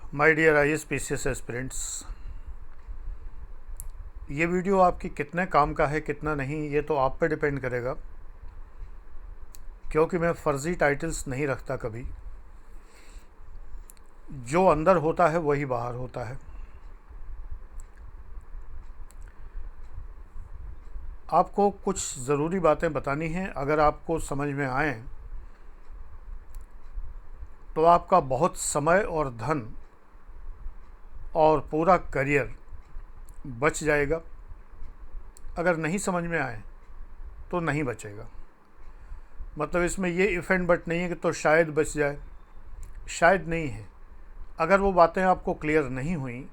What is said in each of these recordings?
My dear IAS aspirants, ये video आपकी कितने काम का है कितना नहीं ये तो आप पे डिपेंड करेगा, क्योंकि मैं फ़र्ज़ी टाइटल्स नहीं रखता कभी। जो अंदर होता है वही बाहर होता है। आपको कुछ ज़रूरी बातें बतानी हैं, अगर आपको समझ में आएँ तो आपका बहुत समय और धन और पूरा करियर बच जाएगा। अगर नहीं समझ में आए तो नहीं बचेगा। मतलब इसमें ये इफ़ एंड बट नहीं है कि तो शायद बच जाए, शायद नहीं है। अगर वो बातें आपको क्लियर नहीं हुई,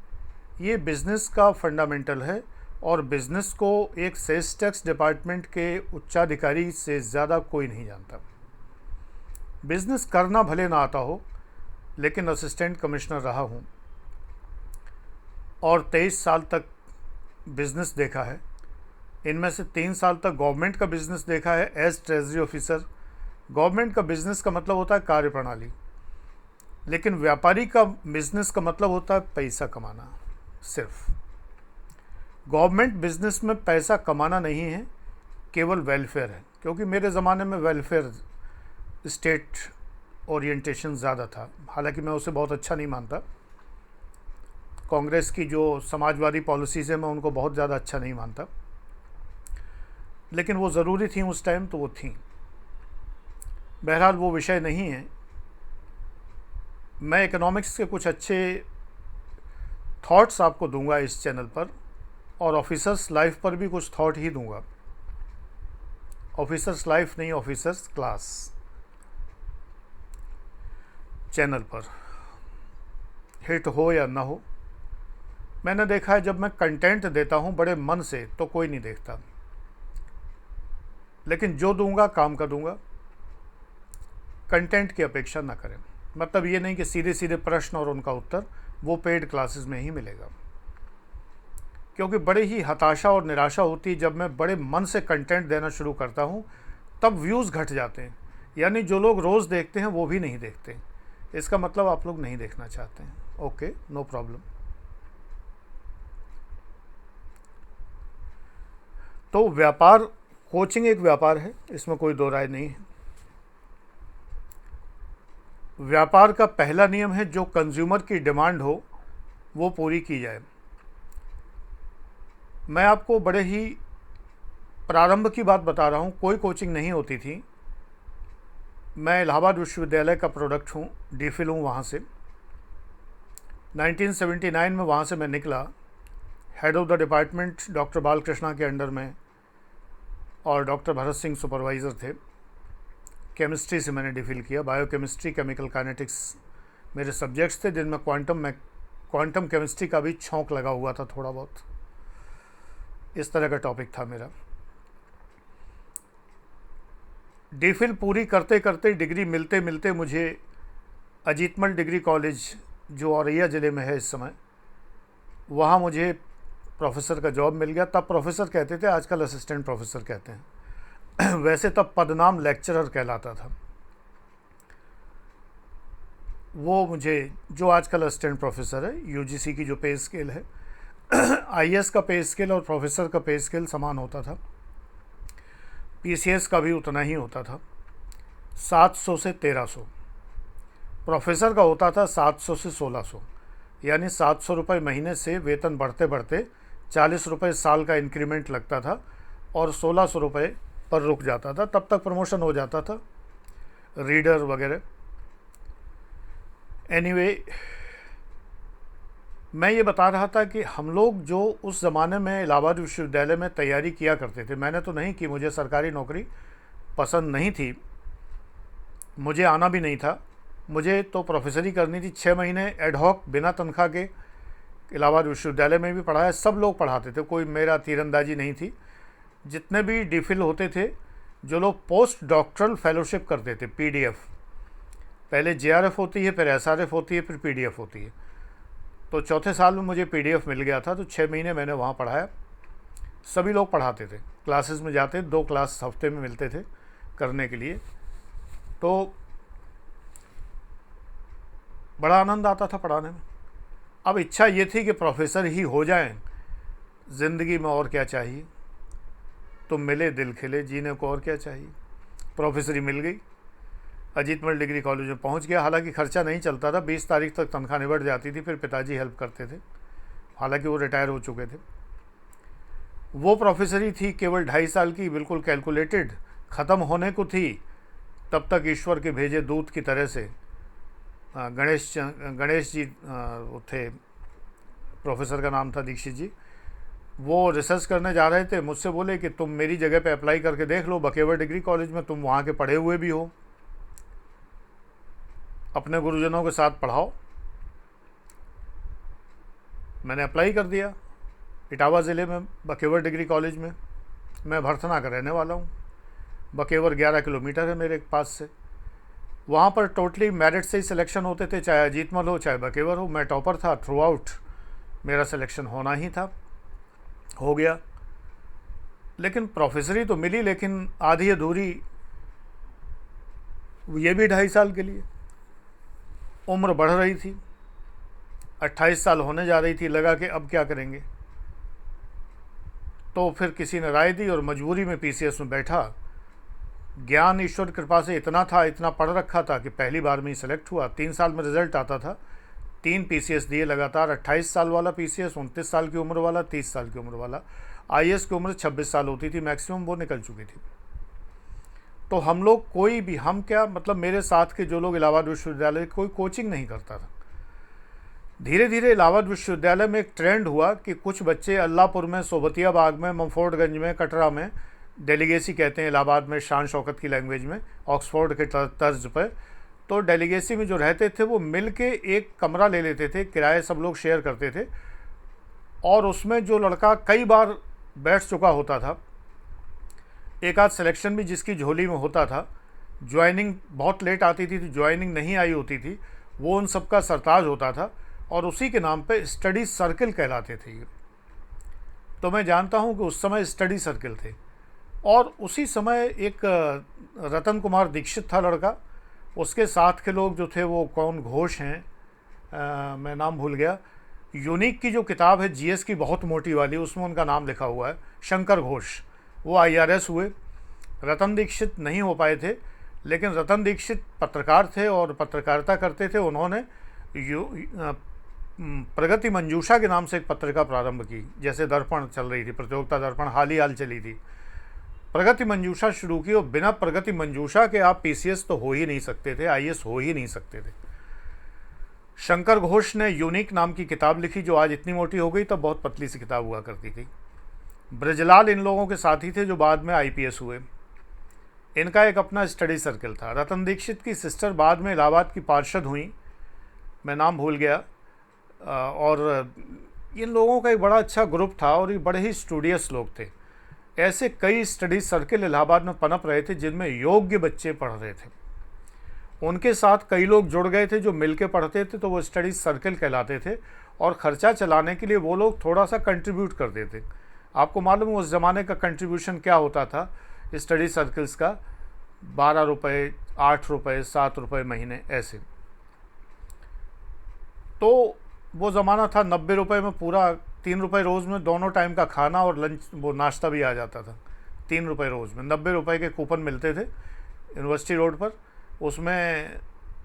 ये बिज़नेस का फंडामेंटल है और बिज़नेस को एक सेल्स टैक्स डिपार्टमेंट के उच्चाधिकारी से ज़्यादा कोई नहीं जानता। बिज़नेस करना भले ना आता हो, लेकिन असिस्टेंट कमिश्नर रहा हूँ और 23 साल तक बिज़नेस देखा है। इनमें से 3 साल तक गवर्नमेंट का बिज़नेस देखा है एज ट्रेजरी ऑफिसर। गवर्नमेंट का बिज़नेस का मतलब होता है कार्यप्रणाली, लेकिन व्यापारी का बिज़नेस का मतलब होता है पैसा कमाना। सिर्फ गवर्नमेंट बिज़नेस में पैसा कमाना नहीं है, केवल वेलफेयर है। क्योंकि मेरे ज़माने में वेलफेयर स्टेट ओरिएंटेशन ज़्यादा था, हालांकि मैं उसे बहुत अच्छा नहीं मानता। कांग्रेस की जो समाजवादी पॉलिसीज़ है मैं उनको बहुत ज़्यादा अच्छा नहीं मानता, लेकिन वो ज़रूरी थी उस टाइम, तो वो थी। बहरहाल वो विषय नहीं है। मैं इकोनॉमिक्स के कुछ अच्छे थॉट्स आपको दूंगा इस चैनल पर, और ऑफिसर्स लाइफ पर भी कुछ थॉट ही दूंगा। ऑफिसर्स लाइफ नहीं, ऑफिसर्स क्लास चैनल पर, हिट हो या ना हो। मैंने देखा है जब मैं कंटेंट देता हूँ बड़े मन से तो कोई नहीं देखता, लेकिन जो दूंगा काम का दूंगा। कंटेंट की अपेक्षा ना करें। मतलब ये नहीं कि सीधे सीधे प्रश्न और उनका उत्तर वो पेड क्लासेस में ही मिलेगा, क्योंकि बड़े ही हताशा और निराशा होती है जब मैं बड़े मन से कंटेंट देना शुरू करता हूँ, तब व्यूज़ घट जाते हैं। यानी जो लोग रोज़ देखते हैं वो भी नहीं देखते। इसका मतलब आप लोग नहीं देखना चाहते हैं। Okay, no problem. तो व्यापार, कोचिंग एक व्यापार है, इसमें कोई दो राय नहीं है। व्यापार का पहला नियम है जो कंज्यूमर की डिमांड हो वो पूरी की जाए। मैं आपको बड़े ही प्रारंभ की बात बता रहा हूँ। कोई कोचिंग नहीं होती थी। मैं इलाहाबाद विश्वविद्यालय का प्रोडक्ट हूँ, DPhil हूँ वहाँ से। 1979 में वहाँ से मैं निकला। Head of the department doctor Balkrishna के अंडर में, और डॉक्टर भरत सिंह सुपरवाइज़र थे। केमिस्ट्री से मैंने DPhil किया। बायोकेमिस्ट्री, केमिकल काइनेटिक्स मेरे सब्जेक्ट्स थे, जिनमें क्वांटम केमिस्ट्री का भी छौंक लगा हुआ था थोड़ा बहुत। इस तरह का टॉपिक था मेरा। DPhil पूरी करते करते, डिग्री मिलते मिलते मुझे अजीतमल डिग्री कॉलेज, जो औरैया ज़िले में है इस समय, वहाँ मुझे प्रोफेसर का जॉब मिल गया। तब प्रोफेसर कहते थे, आजकल असिस्टेंट प्रोफेसर कहते हैं। वैसे तब पदनाम लेक्चरर कहलाता था। वो मुझे, जो आजकल असिस्टेंट प्रोफेसर है, UGC की जो पे स्केल है, IAS का पे स्केल और प्रोफेसर का पे स्केल समान होता था। PCS का भी उतना ही होता था, 700 से 1300। प्रोफेसर का होता था 700 से 1600। यानी 700 रुपये महीने से वेतन बढ़ते बढ़ते 40 रुपये साल का इंक्रीमेंट लगता था, और 1600 रुपये पर रुक जाता था। तब तक प्रमोशन हो जाता था, रीडर वगैरह। एनीवे, मैं ये बता रहा था कि हम लोग जो उस ज़माने में इलाहाबाद विश्वविद्यालय में तैयारी किया करते थे, मैंने तो नहीं की, मुझे सरकारी नौकरी पसंद नहीं थी, मुझे आना भी नहीं था। मुझे तो प्रोफेसरी करनी थी। 6 महीने एडहॉक बिना तनख्वाह के इलाहाबाद विश्वविद्यालय में भी पढ़ाया। सब लोग पढ़ाते थे, कोई मेरा तीरंदाजी नहीं थी। जितने भी DPhil होते थे, जो लोग पोस्ट डॉक्टरल फेलोशिप करते थे, PDF, पहले JRF होती है, फिर SRF होती है, फिर PDF होती है। तो चौथे साल में मुझे PDF मिल गया था, तो 6 महीने मैंने वहाँ पढ़ाया। सभी लोग पढ़ाते थे, क्लासेस में जाते, 2 क्लास हफ्ते में मिलते थे करने के लिए। तो बड़ा आनंद आता था पढ़ाने में। अब इच्छा ये थी कि प्रोफेसर ही हो जाएं, ज़िंदगी में और क्या चाहिए। तुम मिले दिल खिले, जीने को और क्या चाहिए। प्रोफेसरी मिल गई, अजीतमल डिग्री कॉलेज में पहुंच गया। हालांकि खर्चा नहीं चलता था, 20 तारीख तक तनख्वाह निबट जाती थी, फिर पिताजी हेल्प करते थे, हालांकि वो रिटायर हो चुके थे। वो प्रोफेसरी थी केवल 2.5 साल की, बिल्कुल कैलकुलेटेड, ख़त्म होने को थी। तब तक ईश्वर के भेजे दूत की तरह से गणेश जी वो थे, प्रोफेसर का नाम था दीक्षित जी, वो रिसर्च करने जा रहे थे। मुझसे बोले कि तुम मेरी जगह पे अप्लाई करके देख लो बकेवर डिग्री कॉलेज में, तुम वहाँ के पढ़े हुए भी हो, अपने गुरुजनों के साथ पढ़ाओ। मैंने अप्लाई कर दिया इटावा ज़िले में बकेवर डिग्री कॉलेज में। मैं भरथना का रहने वाला हूँ, बकेवर 11 किलोमीटर है मेरे पास से। वहाँ पर टोटली मेरिट से ही सिलेक्शन होते थे, चाहे अजीतमल हो चाहे बकेवर हो। मैं टॉपर था थ्रू आउट, मेरा सिलेक्शन होना ही था, हो गया। लेकिन प्रोफेसरी तो मिली, लेकिन आधी अधूरी, ये भी 2.5 साल के लिए। उम्र बढ़ रही थी, 28 साल होने जा रही थी। लगा कि अब क्या करेंगे, तो फिर किसी ने राय दी और मजबूरी में पीसीएस में बैठा। ज्ञान ईश्वर की कृपा से इतना था, इतना पढ़ रखा था कि पहली बार में ही सिलेक्ट हुआ। 3 साल में रिजल्ट आता था। 3 पीसीएस दिए लगातार, 28 साल वाला पीसीएस, 29 साल की उम्र वाला, 30 साल की उम्र वाला। आईएएस की उम्र 26 साल होती थी मैक्सिमम, वो निकल चुकी थी। तो हम लोग कोई भी, हम क्या मतलब मेरे साथ के जो लोग इलाहाबाद विश्वविद्यालय, कोई कोचिंग नहीं करता था। धीरे धीरे इलाहाबाद विश्वविद्यालय में एक ट्रेंड हुआ कि कुछ बच्चे अल्लाहपुर में, सोबतिया बाग में, ममफोर्डगंज में, कटरा में, डेलीगेसी कहते हैं इलाहाबाद में शान शौकत की लैंग्वेज में, ऑक्सफोर्ड के तर्ज पर। तो डेलीगेसी में जो रहते थे वो मिल के एक कमरा ले लेते थे, किराए सब लोग शेयर करते थे। और उसमें जो लड़का कई बार बैठ चुका होता था, एक आध सिलेक्शन भी जिसकी झोली में होता था, ज्वाइनिंग बहुत लेट आती थी तो ज्वाइनिंग नहीं आई होती थी, वो उन सबका सरताज होता था। और उसी के नाम पे स्टडी सर्किल कहलाते थे ये। तो मैं जानता हूँ कि उस समय स्टडी सर्किल थे। और उसी समय एक रतन कुमार दीक्षित था लड़का, उसके साथ के लोग जो थे वो कौन घोष हैं, मैं नाम भूल गया। यूनिक की जो किताब है जीएस की बहुत मोटी वाली, उसमें उनका नाम लिखा हुआ है, शंकर घोष। वो आईआरएस हुए। रतन दीक्षित नहीं हो पाए थे, लेकिन रतन दीक्षित पत्रकार थे और पत्रकारिता करते थे। उन्होंने प्रगति मंजूषा के नाम से एक पत्रिका प्रारंभ की, जैसे दर्पण चल रही थी, प्रतियोगिता दर्पण हाल ही हाल चली थी, प्रगति मंजूषा शुरू की। और बिना प्रगति मंजूषा के आप पीसीएस तो हो ही नहीं सकते थे, आईएएस हो ही नहीं सकते थे। शंकर घोष ने यूनिक नाम की किताब लिखी, जो आज इतनी मोटी हो गई, तब बहुत पतली सी किताब हुआ करती थी। ब्रजलाल इन लोगों के साथी थे जो बाद में आईपीएस हुए। इनका एक अपना स्टडी सर्कल था। रतन दीक्षित की सिस्टर बाद में इलाहाबाद की पार्षद हुई, मैं नाम भूल गया। और इन लोगों का एक बड़ा अच्छा ग्रुप था और ये बड़े ही स्टूडियस लोग थे। ऐसे कई स्टडी सर्किल इलाहाबाद में पनप रहे थे जिनमें योग्य बच्चे पढ़ रहे थे। उनके साथ कई लोग जुड़ गए थे जो मिलके पढ़ते थे, तो वो स्टडी सर्किल कहलाते थे। और ख़र्चा चलाने के लिए वो लोग थोड़ा सा कंट्रीब्यूट करते थे। आपको मालूम है उस ज़माने का कंट्रीब्यूशन क्या होता था स्टडी सर्किल्स का? 12 रुपये, 8 रुपये, 7 रुपये महीने, ऐसे। तो वो ज़माना था 90 रुपये में पूरा, 3 रुपये रोज़ में दोनों टाइम का खाना और लंच, वो नाश्ता भी आ जाता था। 3 रुपये रोज़ में 90 रुपये के कूपन मिलते थे यूनिवर्सिटी रोड पर। उसमें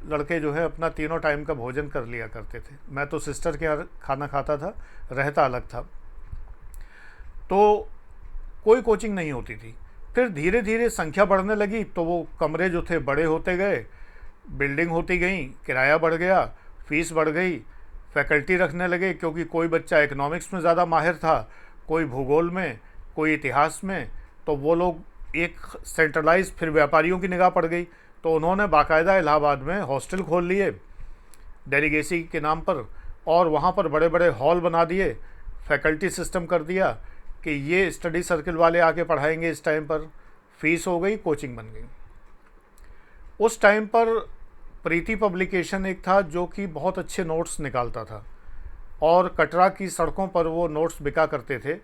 लड़के जो है अपना तीनों टाइम का भोजन कर लिया करते थे। मैं तो सिस्टर के यहाँ खाना खाता था, रहता अलग था। तो कोई कोचिंग नहीं होती थी। फिर धीरे धीरे संख्या बढ़ने लगी, तो वो कमरे जो थे बड़े होते गए, बिल्डिंग होती गई, किराया बढ़ गया, फीस बढ़ गई, फैकल्टी रखने लगे, क्योंकि कोई बच्चा इकोनॉमिक्स में ज़्यादा माहिर था, कोई भूगोल में, कोई इतिहास में। तो वो लोग एक सेंट्रलाइज, फिर व्यापारियों की निगाह पड़ गई, तो उन्होंने बाकायदा इलाहाबाद में हॉस्टल खोल लिए डेलीगेसी के नाम पर, और वहाँ पर बड़े बड़े हॉल बना दिए, फैकल्टी सिस्टम कर दिया कि ये स्टडी सर्किल वाले आके पढ़ाएंगे। इस टाइम पर फीस हो गई, कोचिंग बन गई। उस टाइम पर प्रीति पब्लिकेशन एक था जो कि बहुत अच्छे नोट्स निकालता था, और कटरा की सड़कों पर वो नोट्स बिका करते थे।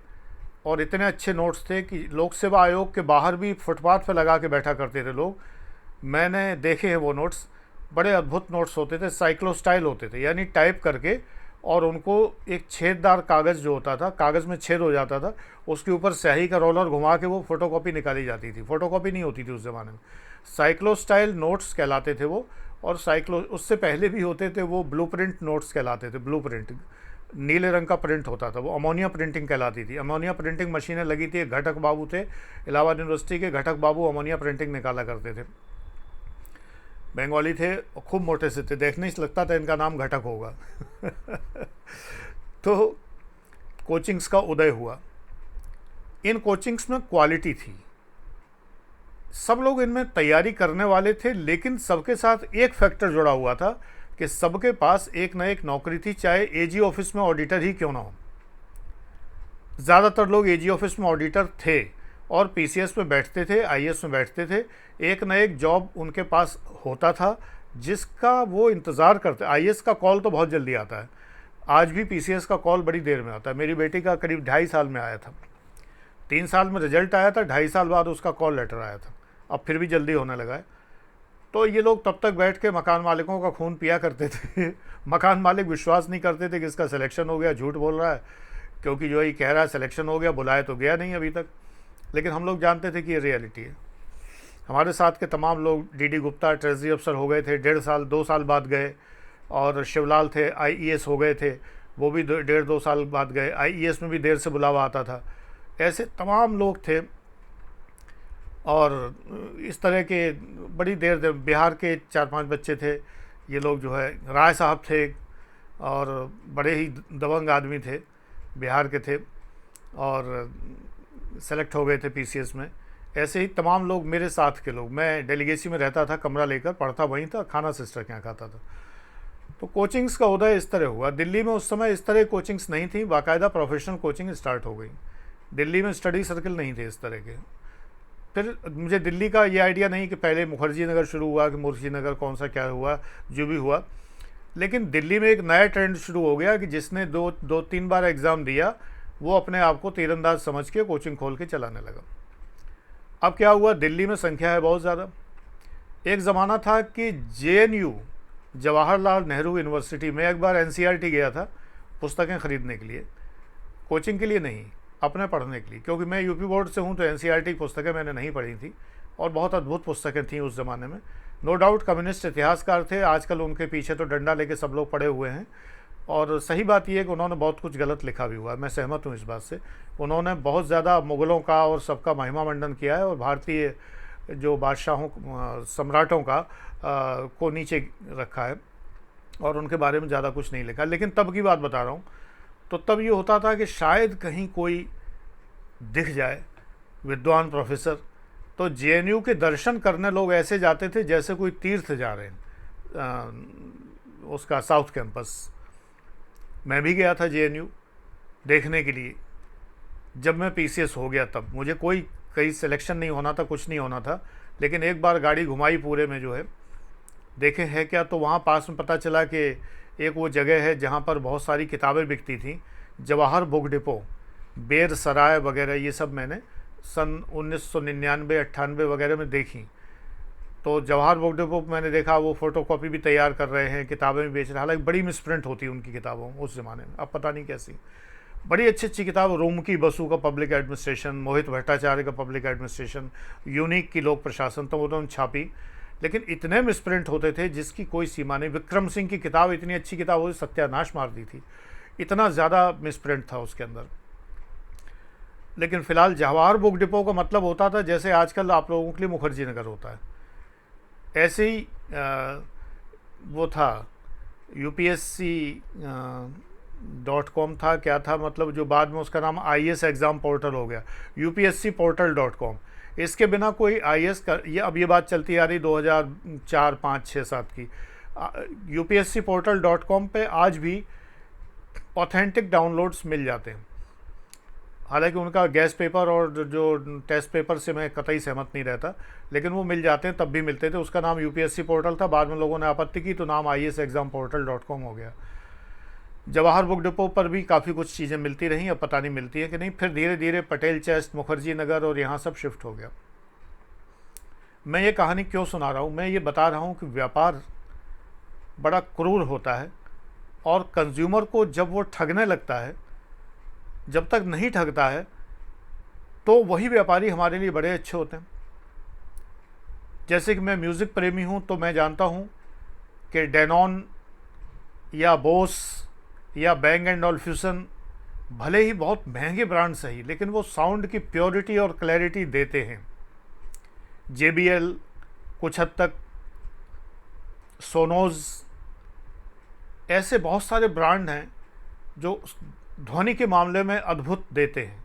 और इतने अच्छे नोट्स थे कि लोक सेवा आयोग के बाहर भी फुटपाथ पर लगा के बैठा करते थे लोग। मैंने देखे हैं वो नोट्स, बड़े अद्भुत नोट्स होते थे, साइक्लो स्टाइल होते थे, यानी टाइप करके और उनको एक छेददार कागज़ जो होता था, कागज़ में छेद हो जाता था, उसके ऊपर स्याही का रोलर घुमा के वो फ़ोटोकॉपी निकाली जाती थी। फ़ोटोकॉपी नहीं होती थी उस ज़माने में, साइक्लोस्टाइल नोट्स कहलाते थे वो। और उससे पहले भी होते थे वो ब्लूप्रिंट नोट्स कहलाते थे। ब्लूप्रिंट नीले रंग का प्रिंट होता था, वो अमोनिया प्रिंटिंग कहलाती थी। अमोनिया प्रिंटिंग मशीनें लगी थी, घटक बाबू थे इलाहाबाद यूनिवर्सिटी के, घटक बाबू अमोनिया प्रिंटिंग निकाला करते थे। बंगाली थे, खूब मोटे से थे, देखने से लगता था इनका नाम घटक होगा। तो कोचिंग्स का उदय हुआ। इन कोचिंग्स में क्वालिटी थी, सब लोग इनमें तैयारी करने वाले थे, लेकिन सबके साथ एक फैक्टर जुड़ा हुआ था कि सबके पास एक ना एक नौकरी थी, चाहे एजी ऑफिस में ऑडिटर ही क्यों ना हो। ज़्यादातर लोग एजी ऑफिस में ऑडिटर थे और पीसीएस में बैठते थे, आईएएस में बैठते थे। एक ना एक जॉब उनके पास होता था जिसका वो इंतज़ार करते। आईएएस का कॉल तो बहुत जल्दी आता है, आज भी पीसीएस का कॉल बड़ी देर में आता है। मेरी बेटी का करीब 2.5 साल में आया था, 3 साल में रिजल्ट आया था, 2.5 साल बाद उसका कॉल लेटर आया था। अब फिर भी जल्दी होने लगा है। तो ये लोग तब तक बैठ के मकान मालिकों का खून पिया करते थे। मकान मालिक विश्वास नहीं करते थे कि इसका सिलेक्शन हो गया, झूठ बोल रहा है, क्योंकि जो ये कह रहा है सिलेक्शन हो गया, बुलाए तो गया नहीं अभी तक। लेकिन हम लोग जानते थे कि ये रियलिटी है। हमारे साथ के तमाम लोग, डीडी गुप्ता ट्रेजरी अफसर हो गए थे, 1.5 साल 2 साल बाद गए। और शिवलाल थे, आईईएस हो गए थे, वो भी 1.5-2 साल बाद गए। आईईएस में भी देर से बुलावा आता था। ऐसे तमाम लोग थे और इस तरह के बड़ी देर बिहार के 4-5 बच्चे थे। ये लोग जो है, राय साहब थे और बड़े ही दबंग आदमी थे, बिहार के थे और सेलेक्ट हो गए थे पीसीएस में। ऐसे ही तमाम लोग मेरे साथ के लोग। मैं डेलीगेसी में रहता था, कमरा लेकर पढ़ता वहीं था, खाना सिस्टर के यहाँ खाता था। तो कोचिंग्स का उदय इस तरह हुआ। दिल्ली में उस समय इस तरह कोचिंग्स नहीं थी, बाकायदा प्रोफेशनल कोचिंग स्टार्ट हो गई। दिल्ली में स्टडी सर्कल नहीं थे इस तरह के। फिर मुझे दिल्ली का ये आइडिया नहीं कि पहले मुखर्जी नगर शुरू हुआ कि मुर्शी नगर, कौन सा क्या हुआ, जो भी हुआ। लेकिन दिल्ली में एक नया ट्रेंड शुरू हो गया कि जिसने 2-3 बार एग्ज़ाम दिया वो अपने आप को तीरंदाज समझ के कोचिंग खोल के चलाने लगा। अब क्या हुआ, दिल्ली में संख्या है बहुत ज़्यादा। एक ज़माना था कि जेएनयू, जवाहरलाल नेहरू यूनिवर्सिटी में, एक बार एनसीईआरटी गया था पुस्तकें ख़रीदने के लिए, कोचिंग के लिए नहीं, अपने पढ़ने के लिए। क्योंकि मैं यूपी बोर्ड से हूँ तो एनसीईआरटी पुस्तकें मैंने नहीं पढ़ी थी और बहुत अद्भुत पुस्तकें थीं उस ज़माने में। नो डाउट कम्युनिस्ट इतिहासकार थे, आजकल उनके पीछे तो डंडा लेके सब लोग पड़े हुए हैं। और सही बात यह है कि उन्होंने बहुत कुछ गलत लिखा भी हुआ है, मैं सहमत हूँ इस बात से। उन्होंने बहुत ज़्यादा मुग़लों का और सबका महिमा मंडन किया है और भारतीय जो बादशाहों, सम्राटों का को नीचे रखा है और उनके बारे में ज़्यादा कुछ नहीं लिखा। लेकिन तब की बात बता रहा हूँ, तो तब ये होता था कि शायद कहीं कोई दिख जाए विद्वान प्रोफेसर, तो जेएनयू के दर्शन करने लोग ऐसे जाते थे जैसे कोई तीर्थ जा रहे हैं। उसका साउथ कैंपस, मैं भी गया था जेएनयू देखने के लिए। जब मैं पीसीएस हो गया तब मुझे कहीं सिलेक्शन नहीं होना था, कुछ नहीं होना था। लेकिन एक बार गाड़ी घुमाई पूरे में जो है, देखे है क्या, तो वहाँ पास में पता चला कि एक वो जगह है जहाँ पर बहुत सारी किताबें बिकती थी, जवाहर बुक डिपो, बेर सराय वगैरह, ये सब मैंने सन 1999-98 वगैरह में देखी। तो जवाहर बुक डिपो मैंने देखा, वो फ़ोटोकॉपी भी तैयार कर रहे हैं, किताबें भी बेच रहे हैं। हालांकि बड़ी मिसप्रिंट होती उनकी किताबों उस ज़माने में, अब पता नहीं कैसी। बड़ी अच्छी अच्छी किताब, रूमकी बसु का पब्लिक एडमिनिस्ट्रेशन, मोहित भट्टाचार्य का पब्लिक एडमिनिस्ट्रेशन, यूनिक की लोक प्रशासन, तो उन्होंने छापी। लेकिन इतने मिसप्रिंट होते थे जिसकी कोई सीमा नहीं। विक्रम सिंह की किताब, इतनी अच्छी किताब, वो सत्यानाश मार दी थी, इतना ज़्यादा मिसप्रिंट था उसके अंदर। लेकिन फ़िलहाल जवाहर बुक डिपो का मतलब होता था जैसे आजकल आप लोगों के लिए मुखर्जी नगर होता है, ऐसे ही वो था। UPSC.com था, क्या था मतलब, जो बाद में उसका नाम IAS एग्ज़ाम पोर्टल हो गया, UPSCportal.com। इसके बिना कोई IAS का, ये अब ये बात चलती आ रही 2004, 5, 6, 7 की। UPSCportal.com पे आज भी ऑथेंटिक डाउनलोड्स मिल जाते हैं। हालांकि उनका गैस पेपर और जो टेस्ट पेपर से मैं कतई सहमत नहीं रहता, लेकिन वो मिल जाते हैं, तब भी मिलते थे। उसका नाम UPSC पोर्टल था, बाद में लोगों ने आपत्ति की तो नाम IASexamportal.com हो गया। जवाहर बुक डिपो पर भी काफ़ी कुछ चीज़ें मिलती रहीं, अब पता नहीं मिलती है कि नहीं। फिर धीरे धीरे पटेल चेस्ट, मुखर्जी नगर और यहाँ सब शिफ्ट हो गया। मैं ये कहानी क्यों सुना रहा हूँ, मैं ये बता रहा हूँ कि व्यापार बड़ा क्रूर होता है और कंज्यूमर को जब वो ठगने लगता है, जब तक नहीं ठगता है तो वही व्यापारी हमारे लिए बड़े अच्छे होते हैं। जैसे कि मैं म्यूज़िक प्रेमी हूँ तो मैं जानता हूँ कि डेनॉन या बोस या बैंग एंड ऑल्फ्यूसन भले ही बहुत महंगे ब्रांड सही, लेकिन वो साउंड की प्योरिटी और क्लैरिटी देते हैं। JBL, कुछ हद तक सोनोज, ऐसे बहुत सारे ब्रांड हैं जो ध्वनि के मामले में अद्भुत देते हैं।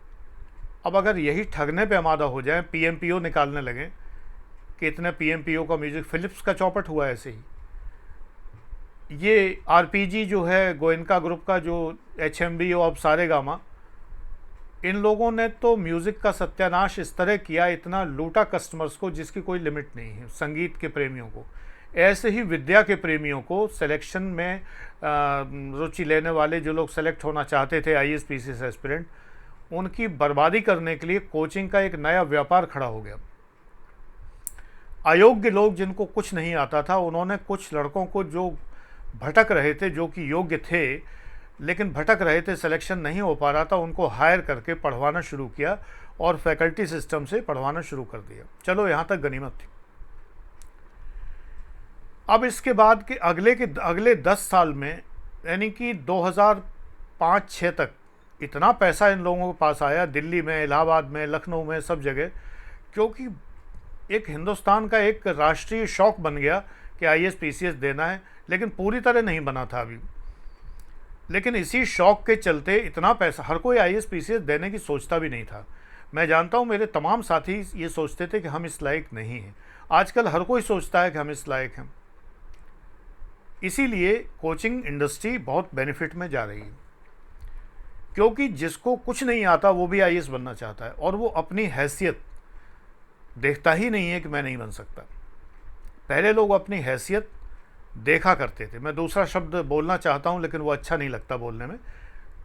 अब अगर यही ठगने पे आमादा हो जाए, PMPO निकालने लगें कि इतने PMPO का म्यूज़िक, फिलिप्स का चौपट हुआ ऐसे ही। ये RPG जो है गोयनका ग्रुप का, जो HMB और सारेगामा, इन लोगों ने तो म्यूज़िक का सत्यानाश इस तरह किया, इतना लूटा कस्टमर्स को जिसकी कोई लिमिट नहीं है। संगीत के प्रेमियों को, ऐसे ही विद्या के प्रेमियों को, सिलेक्शन में रुचि लेने वाले जो लोग सेलेक्ट होना चाहते थे IAS PCS एस्पिरेंट, उनकी बर्बादी करने के लिए कोचिंग का एक नया व्यापार खड़ा हो गया। अयोग्य लोग जिनको कुछ नहीं आता था, उन्होंने कुछ लड़कों को जो भटक रहे थे, जो कि योग्य थे लेकिन भटक रहे थे, सिलेक्शन नहीं हो पा रहा था, उनको हायर करके पढ़वाना शुरू किया और फैकल्टी सिस्टम से पढ़वाना शुरू कर दिया। चलो यहाँ तक गनीमत थी। अब इसके बाद के अगले 10 साल में, यानी कि 2005-06 तक, इतना पैसा इन लोगों के पास आया, दिल्ली में, इलाहाबाद में, लखनऊ में, सब जगह, क्योंकि एक हिंदुस्तान का एक राष्ट्रीय शौक बन गया कि IAS PCS देना है, लेकिन पूरी तरह नहीं बना था अभी। लेकिन इसी शौक के चलते इतना पैसा, हर कोई IAS PCS देने की सोचता भी नहीं था। मैं जानता हूँ मेरे तमाम साथी ये सोचते थे कि हम इस लायक नहीं हैं। आजकल हर कोई सोचता है कि हम इस लायक हैं। इसीलिए कोचिंग इंडस्ट्री बहुत बेनिफिट में जा रही है, क्योंकि जिसको कुछ नहीं आता वो भी IAS बनना चाहता है, और वो अपनी हैसियत देखता ही नहीं है कि मैं नहीं बन सकता। पहले लोग अपनी हैसियत देखा करते थे। मैं दूसरा शब्द बोलना चाहता हूँ लेकिन वो अच्छा नहीं लगता बोलने में,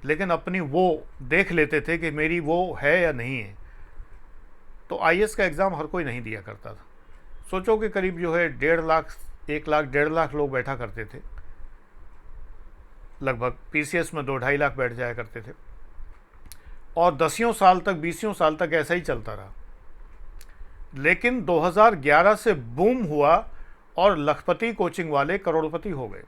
लेकिन अपनी वो देख लेते थे कि मेरी वो है या नहीं है। तो IAS का एग्ज़ाम हर कोई नहीं दिया करता था। सोचो कि करीब जो है 1.5 लाख, 1 लाख 1.5 लाख लोग बैठा करते थे लगभग। PCS में 2-2.5 लाख बैठ जाया करते थे, और 10 साल तक, 20 साल तक ऐसा ही चलता रहा। लेकिन 2011 से बूम हुआ और लखपति कोचिंग वाले करोड़पति हो गए।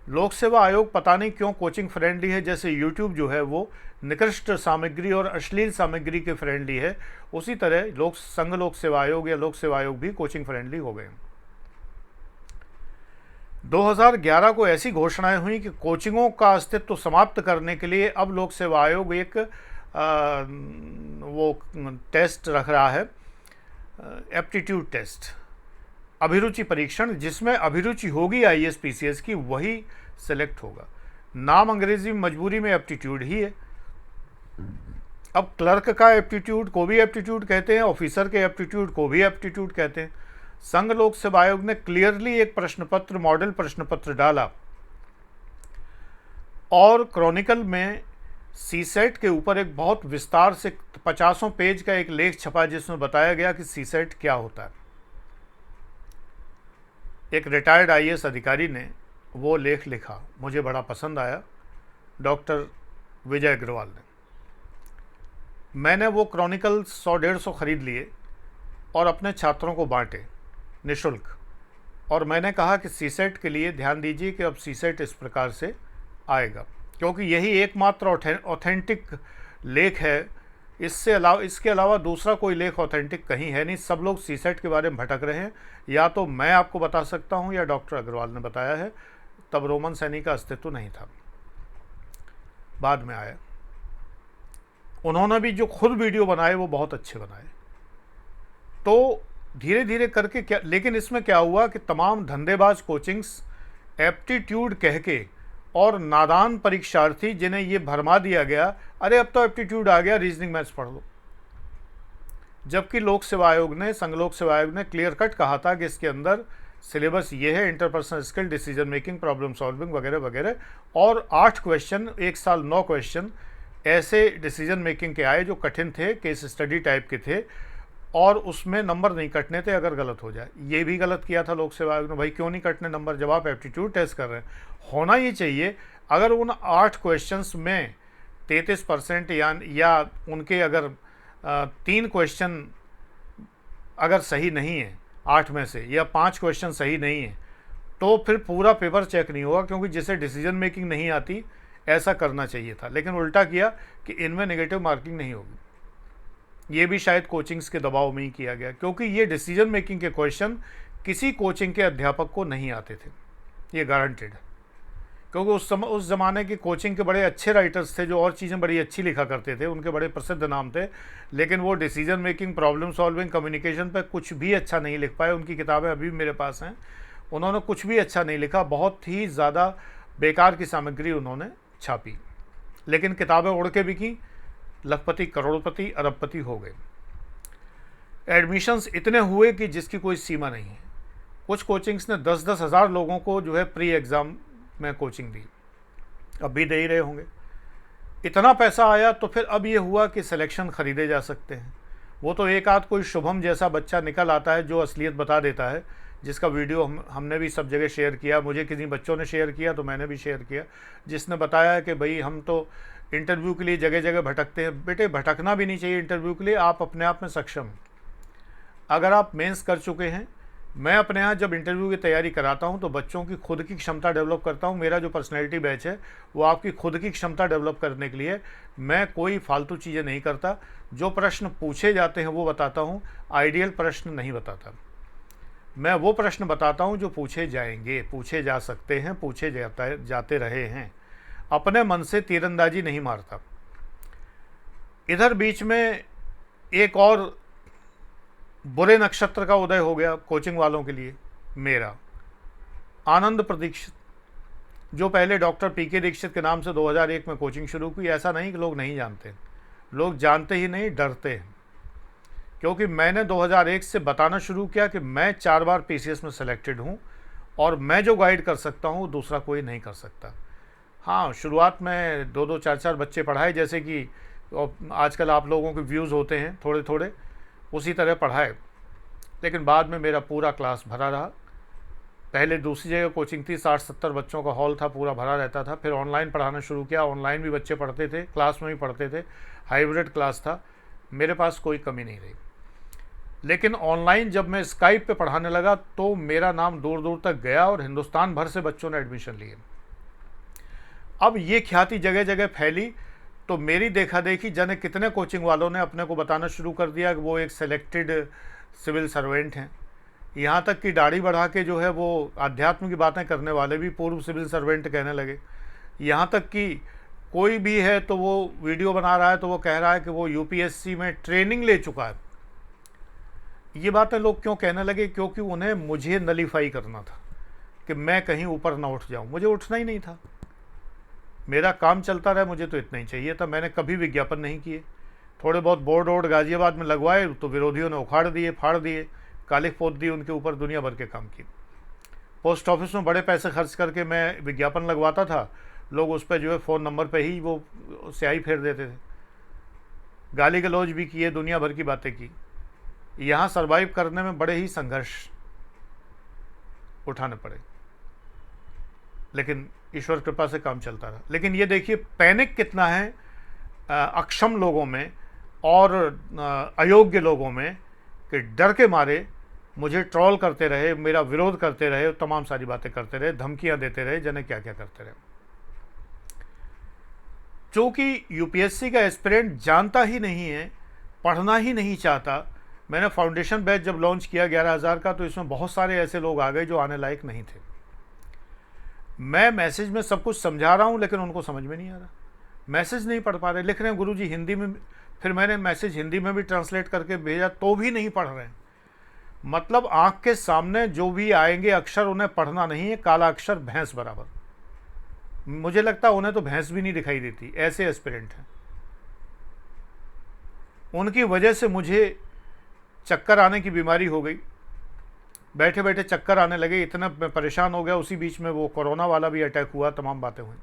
लोक सेवा आयोग पता नहीं क्यों कोचिंग फ्रेंडली है। जैसे YouTube जो है वो निकृष्ट सामग्री और अश्लील सामग्री के फ्रेंडली है, उसी तरह संघ लोक सेवा आयोग या लोक सेवा आयोग भी कोचिंग फ्रेंडली हो गए। 2011 को ऐसी घोषणाएं हुई कि कोचिंगों का अस्तित्व समाप्त करने के लिए अब लोक सेवा आयोग एक वो टेस्ट रख रहा है, एप्टीट्यूड टेस्ट, अभिरुचि परीक्षण, जिसमें अभिरुचि होगी IAS PCS की, वही सेलेक्ट होगा। नाम अंग्रेजी में मजबूरी में एप्टीट्यूड ही है। अब क्लर्क का एप्टीट्यूड को भी एप्टीट्यूड कहते हैं, ऑफिसर के एप्टीट्यूड को भी एप्टीट्यूड कहते हैं। संघ लोक सेवा आयोग ने क्लियरली एक प्रश्न पत्र, मॉडल प्रश्न पत्र डाला, और क्रॉनिकल में CSET के ऊपर एक बहुत विस्तार से 50 पेज का एक लेख छपा, जिसमें बताया गया कि CSET क्या होता है। एक रिटायर्ड IAS अधिकारी ने वो लेख लिखा, मुझे बड़ा पसंद आया, डॉक्टर विजय अग्रवाल ने। मैंने वो क्रॉनिकल 100-150 खरीद लिए और अपने छात्रों को बांटे निःशुल्क, और मैंने कहा कि CSET के लिए ध्यान दीजिए कि अब CSET इस प्रकार से आएगा, क्योंकि यही एकमात्र ऑथेंटिक लेख है। इसके अलावा दूसरा कोई लेख ऑथेंटिक कहीं है नहीं। सब लोग CSET के बारे में भटक रहे हैं, या तो मैं आपको बता सकता हूं या डॉक्टर अग्रवाल ने बताया है। तब रोमन सैनिक का अस्तित्व नहीं था, बाद में आया। उन्होंने भी जो खुद वीडियो बनाए वो बहुत अच्छे बनाए। तो धीरे धीरे करके क्या, लेकिन इसमें क्या हुआ कि तमाम धंधेबाज कोचिंग्स एप्टीट्यूड कह के, और नादान परीक्षार्थी जिन्हें ये भरमा दिया गया, अरे अब तो एप्टीट्यूड आ गया, रीजनिंग मैथ्स पढ़ लो। जबकि लोक सेवा आयोग ने, संघ लोक सेवा आयोग ने क्लियर कट कहा था कि इसके अंदर सिलेबस ये है, interpersonal skill, decision making, problem solving वगैरह वगैरह, और 8 क्वेश्चन, एक साल 9 क्वेश्चन ऐसे डिसीजन मेकिंग के आए जो कठिन थे, केस स्टडी टाइप के थे, और उसमें नंबर नहीं कटने थे अगर गलत हो जाए। ये भी गलत किया था लोक सेवा आयोग ने, भाई क्यों नहीं कटने नंबर जब आप एप्टीट्यूड टेस्ट कर रहे हैं। होना ये चाहिए अगर उन 8 क्वेश्चंस में 33% या उनके अगर 3 क्वेश्चन अगर सही नहीं है 8 में से, या 5 क्वेश्चन सही नहीं है, तो फिर पूरा पेपर चेक नहीं होगा, क्योंकि जिसे डिसीजन मेकिंग नहीं आती ऐसा करना चाहिए था। लेकिन उल्टा किया कि इनमें नेगेटिव मार्किंग नहीं होगी। ये भी शायद कोचिंग्स के दबाव में ही किया गया, क्योंकि ये डिसीजन मेकिंग के क्वेश्चन किसी कोचिंग के अध्यापक को नहीं आते थे, ये गारंटेड है। क्योंकि उस ज़माने की कोचिंग के बड़े अच्छे राइटर्स थे जो और चीज़ें बड़ी अच्छी लिखा करते थे, उनके बड़े प्रसिद्ध नाम थे, लेकिन वो decision making, problem solving, communication पर कुछ भी अच्छा नहीं लिख पाए। उनकी किताबें अभी भी मेरे पास हैं। उन्होंने कुछ भी अच्छा नहीं लिखा, बहुत ही ज़्यादा बेकार की सामग्री उन्होंने छापी, लेकिन किताबें उड़ के बिकी, लखपति, करोड़पति, अरबपति हो गए। एडमिशन्स इतने हुए कि जिसकी कोई सीमा नहीं है। कुछ कोचिंग्स ने 10-10 हज़ार लोगों को जो है प्री एग्ज़ाम में कोचिंग दी, अब भी दे ही रहे होंगे। इतना पैसा आया तो फिर अब ये हुआ कि सिलेक्शन ख़रीदे जा सकते हैं। वो तो एक आध कोई शुभम जैसा बच्चा निकल आता है जो असलियत बता देता है, जिसका वीडियो हमने भी सब जगह शेयर किया, मुझे किसी बच्चों ने शेयर किया तो मैंने भी शेयर किया, जिसने बताया कि भाई हम तो इंटरव्यू के लिए जगह जगह भटकते हैं। बेटे, भटकना भी नहीं चाहिए इंटरव्यू के लिए, आप अपने आप में सक्षम हैं। अगर आप मेंस कर चुके हैं, मैं अपने यहाँ जब इंटरव्यू की तैयारी कराता हूँ तो बच्चों की खुद की क्षमता डेवलप करता हूँ। मेरा जो पर्सनैलिटी बैच है वो आपकी खुद की क्षमता डेवलप करने के लिए, मैं कोई फालतू चीज़ें नहीं करता। जो प्रश्न पूछे जाते हैं वो बताता हूँ, आइडियल प्रश्न नहीं बताता। मैं वो प्रश्न बताता हूँ जो पूछे जाएंगे, पूछे जा सकते हैं, पूछे जाते रहे हैं। अपने मन से तीरंदाजी नहीं मारता। इधर बीच में एक और बुरे नक्षत्र का उदय हो गया कोचिंग वालों के लिए, मेरा आनंद प्रदीक्षित, जो पहले डॉक्टर पीके दीक्षित के नाम से 2001 में कोचिंग शुरू की। ऐसा नहीं कि लोग नहीं जानते, लोग जानते ही नहीं, डरते हैं। क्योंकि मैंने 2001 से बताना शुरू किया कि मैं 4 बार पीसीएस में सेलेक्टेड हूँ और मैं जो गाइड कर सकता हूँ दूसरा कोई नहीं कर सकता। हाँ, शुरुआत में 2-2, 4-4 बच्चे पढ़ाए, जैसे कि आजकल आप लोगों के व्यूज़ होते हैं थोड़े थोड़े, उसी तरह पढ़ाए। लेकिन बाद में मेरा पूरा क्लास भरा रहा। पहले दूसरी जगह कोचिंग थी, 60-70 बच्चों का हॉल था, पूरा भरा रहता था। फिर ऑनलाइन पढ़ाना शुरू किया, ऑनलाइन भी बच्चे पढ़ते थे, क्लास में भी पढ़ते थे, हाइब्रिड क्लास था। मेरे पास कोई कमी नहीं रही। लेकिन ऑनलाइन जब मैं स्काइप पे पढ़ाने लगा तो मेरा नाम दूर दूर तक गया और हिंदुस्तान भर से बच्चों ने एडमिशन लिए। अब ये ख्याति जगह जगह फैली तो मेरी देखा देखी जाने कितने कोचिंग वालों ने अपने को बताना शुरू कर दिया कि वो एक सेलेक्टेड सिविल सर्वेंट हैं। यहाँ तक कि दाढ़ी बढ़ा के जो है वो आध्यात्म की बातें करने वाले भी पूर्व सिविल सर्वेंट कहने लगे। यहाँ तक कि कोई भी है तो वो वीडियो बना रहा है तो वो कह रहा है कि वो यूपीएससी में ट्रेनिंग ले चुका है। ये बातें लोग क्यों कहने लगे? क्योंकि उन्हें मुझे नलीफाई करना था कि मैं कहीं ऊपर ना उठ जाऊं। मुझे उठना ही नहीं था, मेरा काम चलता रहा, मुझे तो इतना ही चाहिए था। मैंने कभी विज्ञापन नहीं किए। थोड़े बहुत बोर्ड वोर्ड गाजियाबाद में लगवाए तो विरोधियों ने उखाड़ दिए, फाड़ दिए, कालिख पोत दी उनके ऊपर, दुनिया भर के काम किए। पोस्ट ऑफिस में बड़े पैसे खर्च करके मैं विज्ञापन लगवाता था, लोग उस पर जो है फ़ोन नंबर पे ही वो स्याही फेर देते थे। गाली गलौज भी किए, दुनिया भर की बातें की। यहाँ सर्वाइव करने में बड़े ही संघर्ष उठाने पड़े, लेकिन ईश्वर कृपा से काम चलता रहा। लेकिन ये देखिए पैनिक कितना है अक्षम लोगों में और अयोग्य लोगों में, कि डर के मारे मुझे ट्रोल करते रहे, मेरा विरोध करते रहे, तमाम सारी बातें करते रहे, धमकियां देते रहे, जाने क्या क्या करते रहे। चूँकि यूपीएससी का एस्पिरेंट जानता ही नहीं है, पढ़ना ही नहीं चाहता। मैंने फाउंडेशन बैच जब लॉन्च किया 11,000 का, तो इसमें बहुत सारे ऐसे लोग आ गए जो आने लायक नहीं थे। मैं मैसेज में सब कुछ समझा रहा हूँ लेकिन उनको समझ में नहीं आ रहा, मैसेज नहीं पढ़ पा रहे। लिख रहे हैं गुरुजी हिंदी में, फिर मैंने मैसेज हिंदी में भी ट्रांसलेट करके भेजा तो भी नहीं पढ़ रहे हैं। मतलब आँख के सामने जो भी आएंगे अक्षर उन्हें पढ़ना नहीं है, काला अक्षर भैंस बराबर। मुझे लगता है उन्हें तो भैंस भी नहीं दिखाई देती, ऐसे एस्पिरेंट हैं। उनकी वजह से मुझे चक्कर आने की बीमारी हो गई, बैठे बैठे चक्कर आने लगे, इतना मैं परेशान हो गया। उसी बीच में वो कोरोना वाला भी अटैक हुआ, तमाम बातें हुई।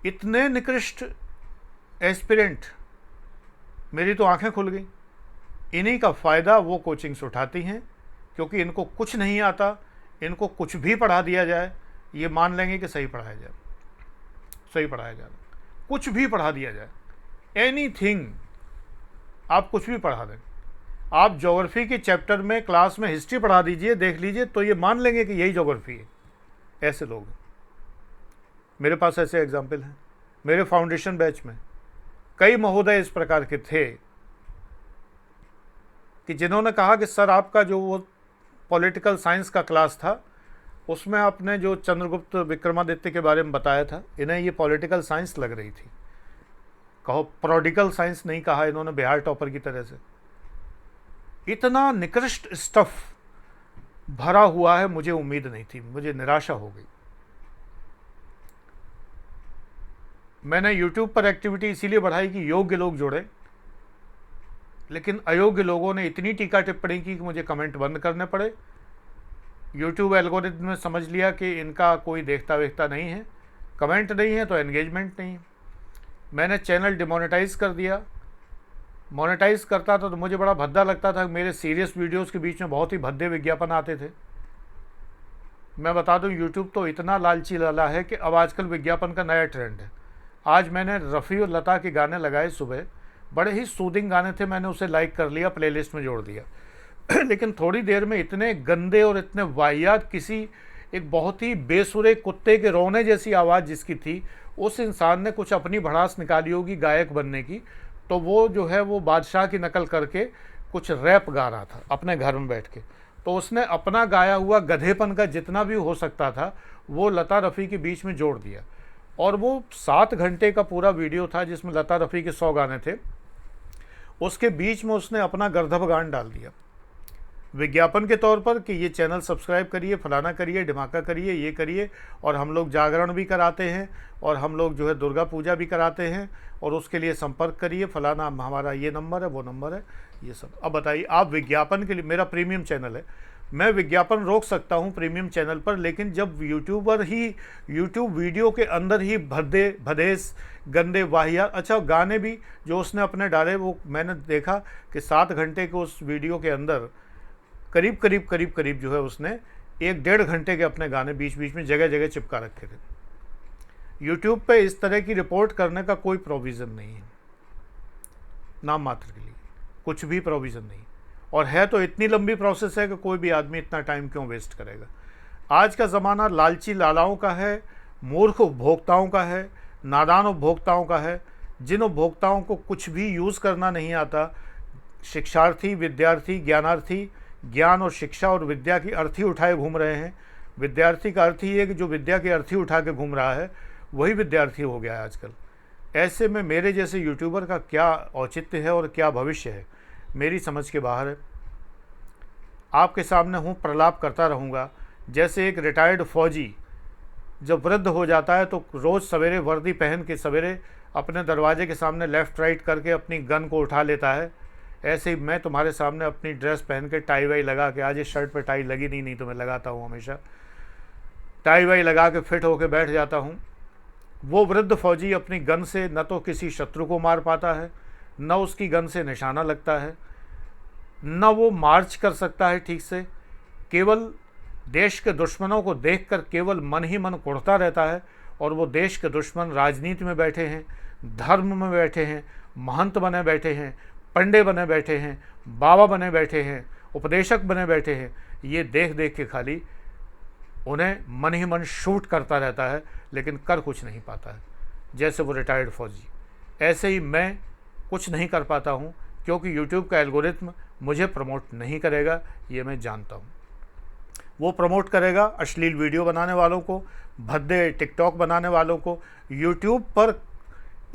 इतने निकृष्ट एस्पिरेंट, मेरी तो आंखें खुल गई। इन्हीं का फ़ायदा वो कोचिंग्स उठाती हैं, क्योंकि इनको कुछ नहीं आता, इनको कुछ भी पढ़ा दिया जाए ये मान लेंगे कि सही पढ़ाया जाए, सही पढ़ाया जा रहा, कुछ भी पढ़ा दिया जाए, एनीथिंग, आप कुछ भी पढ़ा दें। आप ज्योग्राफी के चैप्टर में क्लास में हिस्ट्री पढ़ा दीजिए, देख लीजिए, तो ये मान लेंगे कि यही ज्योग्राफी है। ऐसे लोग, मेरे पास ऐसे एग्जाम्पल हैं। मेरे फाउंडेशन बैच में कई महोदय इस प्रकार के थे कि जिन्होंने कहा कि सर आपका जो वो पॉलिटिकल साइंस का क्लास था उसमें आपने जो चंद्रगुप्त विक्रमादित्य के बारे में बताया था, इन्हें ये पॉलिटिकल साइंस लग रही थी। कहो प्रोडिकल साइंस नहीं कहा इन्होंने, बिहार टॉपर की तरह से। इतना निकृष्ट स्टफ भरा हुआ है, मुझे उम्मीद नहीं थी, मुझे निराशा हो गई। मैंने YouTube पर एक्टिविटी इसीलिए बढ़ाई कि योग्य लोग जुड़े, लेकिन अयोग्य लोगों ने इतनी टीका टिप्पणी की कि मुझे कमेंट बंद करने पड़े। YouTube एल्गोरिथम ने समझ लिया कि इनका कोई देखता वेखता नहीं है, कमेंट नहीं है तो एंगेजमेंट नहीं है। मैंने चैनल डिमोनेटाइज कर दिया। मोनेटाइज करता था तो मुझे बड़ा भद्दा लगता था। मेरे सीरियस वीडियोस के बीच में बहुत ही भद्दे विज्ञापन आते थे। मैं बता दूं, YouTube तो इतना लालची लाला है कि अब आजकल विज्ञापन का नया ट्रेंड है। आज मैंने रफ़ी और लता के गाने लगाए सुबह, बड़े ही सूदिंग गाने थे, मैंने उसे लाइक कर लिया, प्लेलिस्ट में जोड़ दिया। लेकिन थोड़ी देर में इतने गंदे और इतने वाहियात, किसी एक बहुत ही बेसुरे कुत्ते के रोने जैसी आवाज़ जिसकी थी, उस इंसान ने कुछ अपनी भड़ास निकाली होगी गायक बनने की, तो वो जो है वो बादशाह की नकल करके कुछ रैप गा रहा था अपने घर में बैठ के। तो उसने अपना गाया हुआ गधेपन का जितना भी हो सकता था वो लता रफ़ी के बीच में जोड़ दिया, और वो 7 घंटे का पूरा वीडियो था जिसमें लता रफ़ी के 100 गाने थे। उसके बीच में उसने अपना गर्दभ गान डाल दिया विज्ञापन के तौर पर कि ये चैनल सब्सक्राइब करिए, फलाना करिए, ढिमाका करिए, ये करिए, और हम लोग जागरण भी कराते हैं, और हम लोग जो है दुर्गा पूजा भी कराते हैं, और उसके लिए संपर्क करिए, फलाना हमारा ये नंबर है, वो नंबर है, ये सब। अब बताइए, आप विज्ञापन के लिए, मेरा प्रीमियम चैनल है, मैं विज्ञापन रोक सकता हूं प्रीमियम चैनल पर, लेकिन जब यूट्यूबर ही यूट्यूब वीडियो के अंदर ही भद्दे भदेस गंदे वाहियात, अच्छा गाने भी जो उसने अपने डाले, वो मैंने देखा कि 7 घंटे के उस वीडियो के अंदर करीब जो है उसने 1-1.5 घंटे के अपने गाने बीच बीच में जगह जगह चिपका रखे थे। यूट्यूब पे इस तरह की रिपोर्ट करने का कोई प्रोविज़न नहीं है, नाम मात्र के लिए कुछ भी प्रोविज़न नहीं, और है तो इतनी लंबी प्रोसेस है कि कोई भी आदमी इतना टाइम क्यों वेस्ट करेगा। आज का ज़माना लालची लालाओं का है, मूर्ख उपभोक्ताओं का है, नादान उपभोक्ताओं का है, जिन उपभोक्ताओं को कुछ भी यूज़ करना नहीं आता, शिक्षार्थी, विद्यार्थी, ज्ञानार्थी, ज्ञान और शिक्षा और विद्या की अर्थी उठाए घूम रहे हैं। विद्यार्थी का अर्थ ही है कि जो विद्या की अर्थी उठा के घूम रहा है वही विद्यार्थी हो गया है आजकल। ऐसे में मेरे जैसे यूट्यूबर का क्या औचित्य है और क्या भविष्य है, मेरी समझ के बाहर है। आपके सामने हूँ, प्रलाप करता रहूँगा। जैसे एक रिटायर्ड फौजी जब वृद्ध हो जाता है तो रोज़ सवेरे वर्दी पहन के सवेरे अपने दरवाजे के सामने लेफ़्ट राइट करके अपनी गन को उठा लेता है, ऐसे ही मैं तुम्हारे सामने अपनी ड्रेस पहन के टाई वाई लगा के, आज इस शर्ट पे टाई लगी नहीं तो मैं लगाता हूँ हमेशा, टाई वाई लगा के फिट होके बैठ जाता हूँ। वो वृद्ध फौजी अपनी गन से न तो किसी शत्रु को मार पाता है, न उसकी गन से निशाना लगता है, न वो मार्च कर सकता है ठीक से, केवल देश के दुश्मनों को देखकर केवल मन ही मन कुढ़ता रहता है। और वो देश के दुश्मन राजनीति में बैठे हैं, धर्म में बैठे हैं, महंत बने बैठे हैं, पंडे बने बैठे हैं, बाबा बने बैठे हैं, उपदेशक बने बैठे हैं। ये देख देख के खाली उन्हें मन ही मन शूट करता रहता है, लेकिन कर कुछ नहीं पाता है। जैसे वो रिटायर्ड फौजी, ऐसे ही मैं कुछ नहीं कर पाता हूँ, क्योंकि यूट्यूब का एल्गोरिथम मुझे प्रमोट नहीं करेगा, ये मैं जानता हूँ। वो प्रमोट करेगा अश्लील वीडियो बनाने वालों को, भद्दे टिकटॉक बनाने वालों को। यूट्यूब पर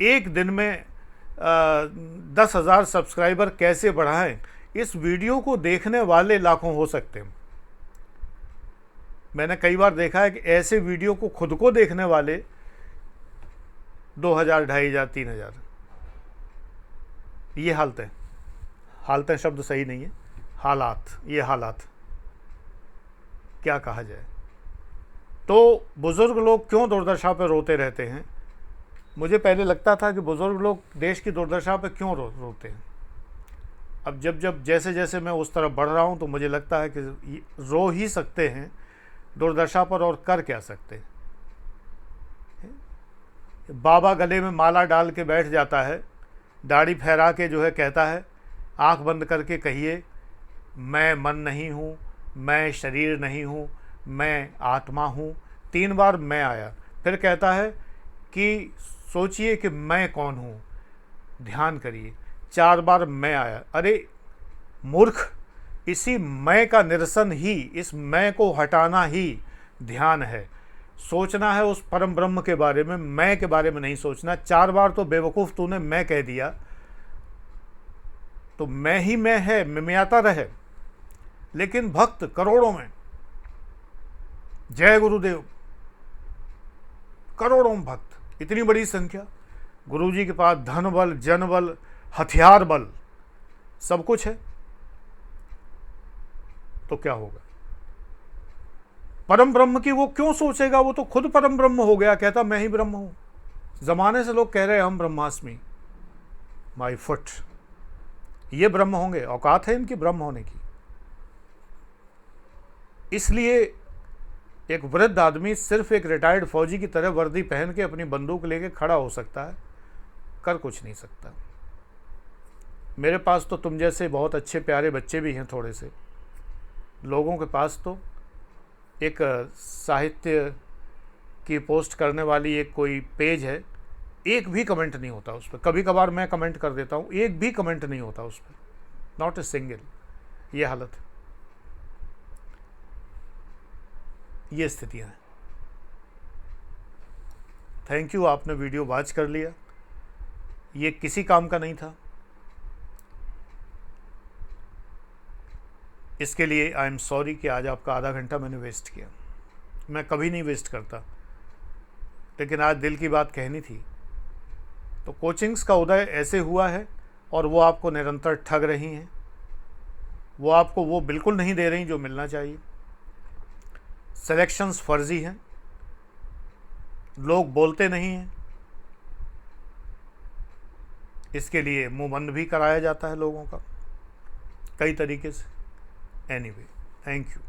एक दिन में 10,000 सब्सक्राइबर कैसे बढ़ाएं, इस वीडियो को देखने वाले लाखों हो सकते हैं। मैंने कई बार देखा है कि ऐसे वीडियो को खुद को देखने वाले 2,000, 2,500, 3,000, ये हालतें शब्द सही नहीं है, हालात, ये हालात क्या कहा जाए। तो बुज़ुर्ग लोग क्यों दुर्दशा पर रोते रहते हैं? मुझे पहले लगता था कि बुज़ुर्ग लोग देश की दुर्दशा पर क्यों रोते हैं। अब जब जब जैसे जैसे मैं उस तरफ बढ़ रहा हूँ तो मुझे लगता है कि रो ही सकते हैं दुर्दशा पर, और कर क्या सकते हैं। बाबा गले में माला डाल के बैठ जाता है, दाढ़ी फहरा के जो है कहता है, आंख बंद करके कहिए, मैं मन नहीं हूँ, मैं शरीर नहीं हूँ, मैं आत्मा हूँ। 3 बार मैं आया। फिर कहता है कि सोचिए कि मैं कौन हूँ, ध्यान करिए। 4 बार मैं आया। अरे मूर्ख, इसी मैं का निरसन ही, इस मैं को हटाना ही ध्यान है। सोचना है उस परम ब्रह्म के बारे में, मैं के बारे में नहीं सोचना। 4 बार तो बेवकूफ़ तूने मैं कह दिया, तो मैं ही मैं है, मिमियाता रहे। लेकिन भक्त करोड़ों में, जय गुरुदेव, करोड़ों भक्त, इतनी बड़ी संख्या। गुरुजी के पास धन बल, जन बल, हथियार बल, सब कुछ है, तो क्या होगा? परम ब्रह्म की वो क्यों सोचेगा? वो तो खुद परम ब्रह्म हो गया, कहता मैं ही ब्रह्म हूं। जमाने से लोग कह रहे हैं हम ब्रह्मास्मि, माई फुट। ये ब्रह्म होंगे? औकात है इनकी ब्रह्म होने की? इसलिए एक वृद्ध आदमी सिर्फ एक रिटायर्ड फौजी की तरह वर्दी पहन के अपनी बंदूक लेके खड़ा हो सकता है, कर कुछ नहीं सकता। मेरे पास तो तुम जैसे बहुत अच्छे प्यारे बच्चे भी हैं, थोड़े से लोगों के पास तो एक साहित्य की पोस्ट करने वाली एक कोई पेज है, एक भी कमेंट नहीं होता उस पर। कभी कभार मैं कमेंट कर देता हूँ, एक भी कमेंट नहीं होता उस पर, नॉट ए सिंगल। ये हालत है, ये स्थितियाँ हैं। थैंक यू, आपने वीडियो वॉच कर लिया। ये किसी काम का नहीं था, इसके लिए आई एम सॉरी कि आज आपका आधा घंटा मैंने वेस्ट किया। मैं कभी नहीं वेस्ट करता, लेकिन आज दिल की बात कहनी थी। तो कोचिंग्स का उदय ऐसे हुआ है, और वो आपको निरंतर ठग रही हैं। वो आपको वो बिल्कुल नहीं दे रही जो मिलना चाहिए। सिलेक्शंस फर्जी हैं, लोग बोलते नहीं हैं, इसके लिए मुंह बंद भी कराया जाता है लोगों का कई तरीके से। Anyway, thank you.